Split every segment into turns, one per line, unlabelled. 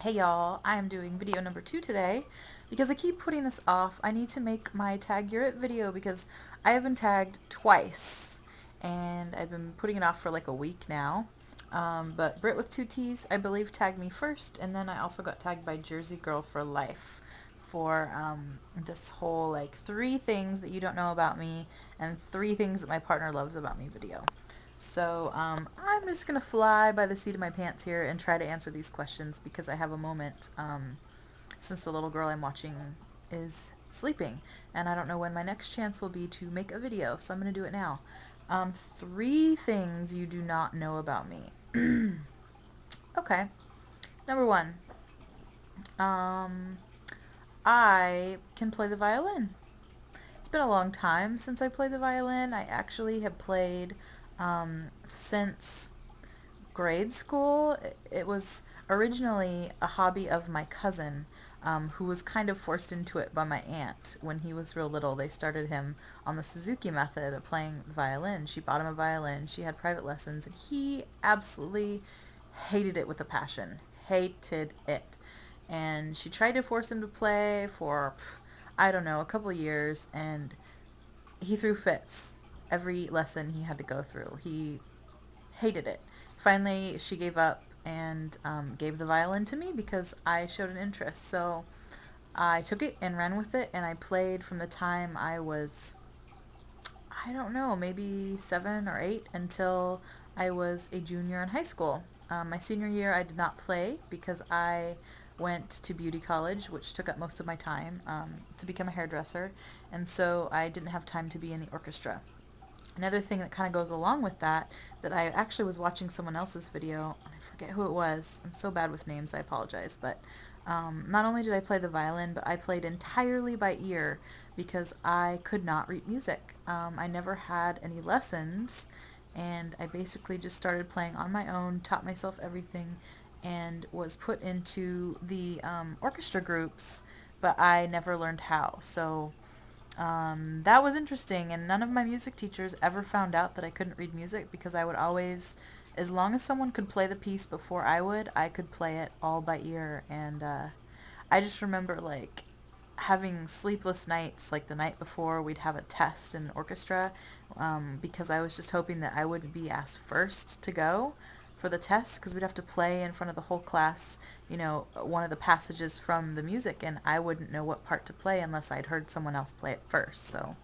Hey y'all, I am doing video number 2 today because I keep putting this off. I need to make my tag your it video because I have been tagged twice and I've been putting it off for like a week now. But Brit with two T's, I believe, tagged me first, and then I also got tagged by Jersey Girl for Life for this whole like 3 things that you don't know about me and 3 things that my partner loves about me video. So I'm just going to fly by the seat of my pants here and try to answer these questions because I have a moment since the little girl I'm watching is sleeping. And I don't know when my next chance will be to make a video, so I'm going to do it now. 3 things you do not know about me. Okay. Number 1. I can play the violin. It's been a long time since I played the violin. I actually have played since grade school. It was originally a hobby of my cousin, who was kind of forced into it by my aunt when he was real little. They started him on the Suzuki method of playing violin. She bought him a violin. She had private lessons, and he absolutely hated it with a passion. Hated it. And she tried to force him to play for, I don't know, a couple years, and he threw fits every lesson he had to go through. He hated it. Finally, she gave up and gave the violin to me because I showed an interest. So I took it and ran with it, and I played from the time I was, I don't know, maybe 7 or 8 until I was a junior in high school. My senior year, I did not play because I went to beauty college, which took up most of my time to become a hairdresser, and so I didn't have time to be in the orchestra. Another thing that kind of goes along with that I actually was watching someone else's video, and I forget who it was. I'm so bad with names, I apologize, but not only did I play the violin, but I played entirely by ear because I could not read music. I never had any lessons, and I basically just started playing on my own, taught myself everything, and was put into the orchestra groups, but I never learned how. So that was interesting, and none of my music teachers ever found out that I couldn't read music because I would always, as long as someone could play the piece before I could play it all by ear. And I just remember like having sleepless nights, like the night before we'd have a test in orchestra, because I was just hoping that I wouldn't be asked first to go for the test because we'd have to play in front of the whole class, one of the passages from the music, and I wouldn't know what part to play unless I'd heard someone else play it first. So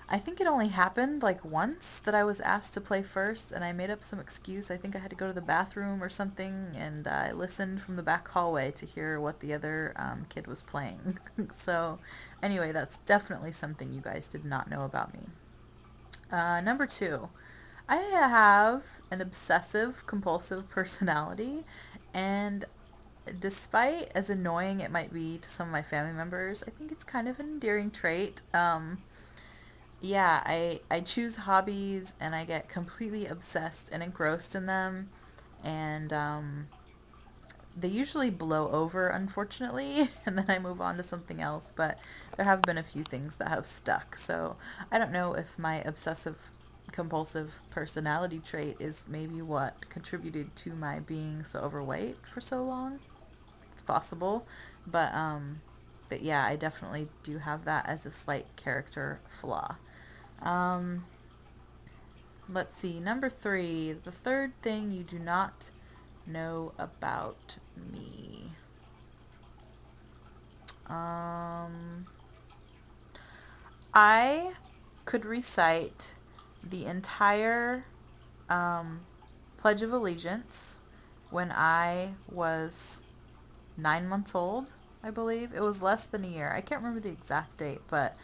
I think it only happened like once that I was asked to play first, and I made up some excuse. I think I had to go to the bathroom or something, and I listened from the back hallway to hear what the other kid was playing. So anyway, that's definitely something you guys did not know about me. Number 2, I have an obsessive compulsive personality, and despite as annoying it might be to some of my family members, I think it's kind of an endearing trait. Yeah, I choose hobbies and I get completely obsessed and engrossed in them, and they usually blow over, unfortunately, and then I move on to something else, but there have been a few things that have stuck. So I don't know if my obsessive compulsive personality trait is maybe what contributed to my being so overweight for so long. It's possible, but yeah, I definitely do have that as a slight character flaw. Um, let's see, number 3, the third thing you do not know about me. Um, I could recite the entire Pledge of Allegiance when I was 9 months old, I believe. It was less than a year. I can't remember the exact date, but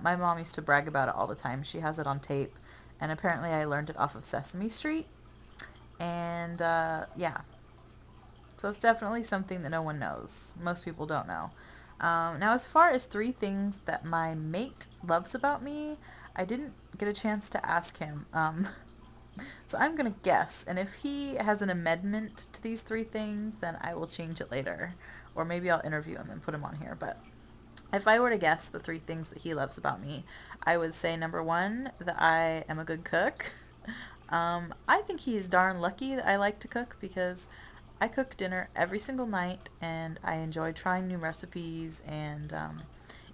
my mom used to brag about it all the time. She has it on tape, and apparently I learned it off of Sesame Street. And yeah, so it's definitely something that no one knows. Most people don't know. Now, as far as 3 things that my mate loves about me, I didn't get a chance to ask him. So I'm going to guess. And if he has an amendment to these 3 things, then I will change it later. Or maybe I'll interview him and put him on here. But if I were to guess the 3 things that he loves about me, I would say number 1, that I am a good cook. I think he's darn lucky that I like to cook because I cook dinner every single night, and I enjoy trying new recipes, and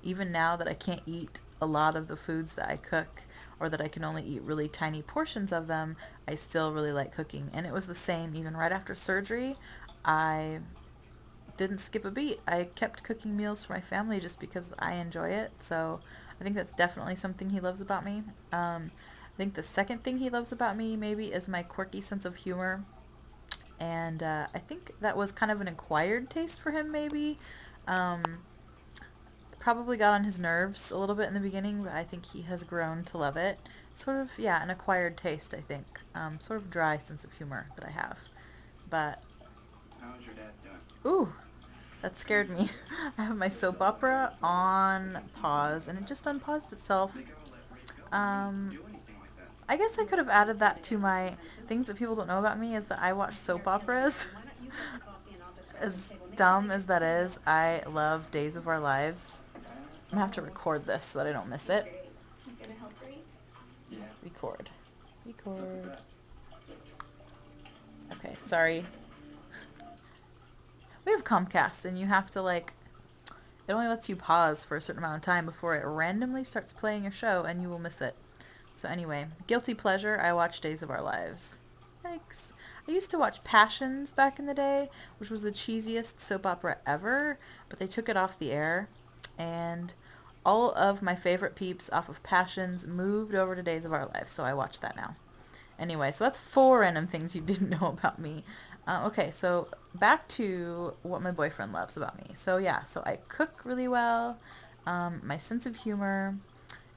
even now that I can't eat a lot of the foods that I cook, or that I can only eat really tiny portions of them, I still really like cooking. And it was the same even right after surgery. I didn't skip a beat. I kept cooking meals for my family just because I enjoy it. So I think that's definitely something he loves about me. I think the second thing he loves about me maybe is my quirky sense of humor. And I think that was kind of an acquired taste for him maybe. Um, Probably got on his nerves a little bit in the beginning, but I think he has grown to love it. Sort of, yeah, an acquired taste, I think. Sort of dry sense of humor that I have. But,
How's your dad doing?
ooh, that scared me. I have my soap opera on pause, and it just unpaused itself. I guess I could have added that to my things that people don't know about me, is that I watch soap operas. As dumb as that is, I love Days of Our Lives. I'm gonna have to record this so that I don't miss it.
Yeah.
Record. Record. Okay, sorry. We have Comcast, and you have to, like, it only lets you pause for a certain amount of time before it randomly starts playing your show, and you will miss it. So anyway, guilty pleasure, I watch Days of Our Lives. Thanks. I used to watch Passions back in the day, which was the cheesiest soap opera ever, but they took it off the air, and all of my favorite peeps off of Passions moved over to Days of Our Lives, so I watch that now. Anyway, so that's 4 random things you didn't know about me. Okay, so back to what my boyfriend loves about me. So yeah, so I cook really well, my sense of humor,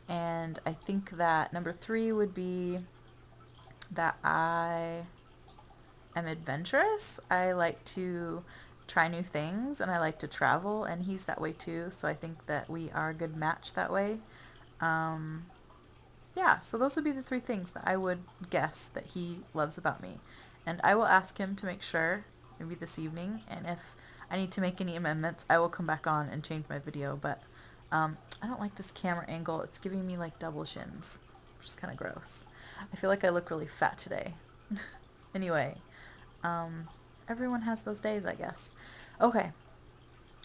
and I think that number 3 would be that I am adventurous. I like to try new things, and I like to travel, and he's that way too, so I think that we are a good match that way. Yeah, so those would be the 3 things that I would guess that he loves about me. And I will ask him to make sure, maybe this evening, and if I need to make any amendments, I will come back on and change my video, but I don't like this camera angle. It's giving me like double shins, which is kind of gross. I feel like I look really fat today. Anyway, everyone has those days, I guess. Okay,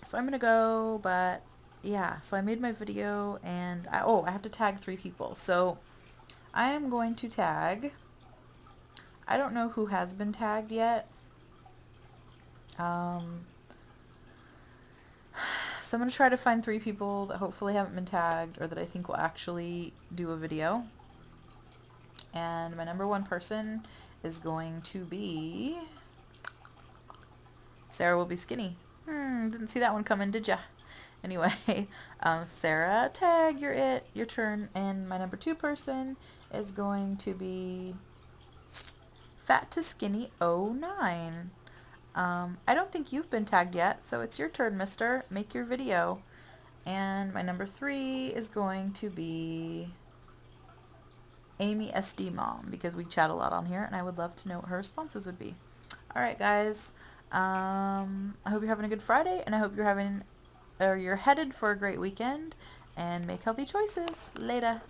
so I'm gonna go, but yeah, so I made my video, and I have to tag 3 people. So I am going to tag, I don't know who has been tagged yet. So I'm going to try to find 3 people that hopefully haven't been tagged, or that I think will actually do a video. And my number 1 person is going to be SarahWillBeSkinny. Didn't see that one coming, did ya? Anyway, Sarah, tag, you're it, your turn. And my number 2 person is going to be Fat to Skinny 09. I don't think you've been tagged yet, so it's your turn, mister. Make your video. And my number 3 is going to be AmySDMom, because we chat a lot on here, and I would love to know what her responses would be. Alright, guys. I hope you're having a good Friday, and I hope you're headed for a great weekend, and make healthy choices. Later.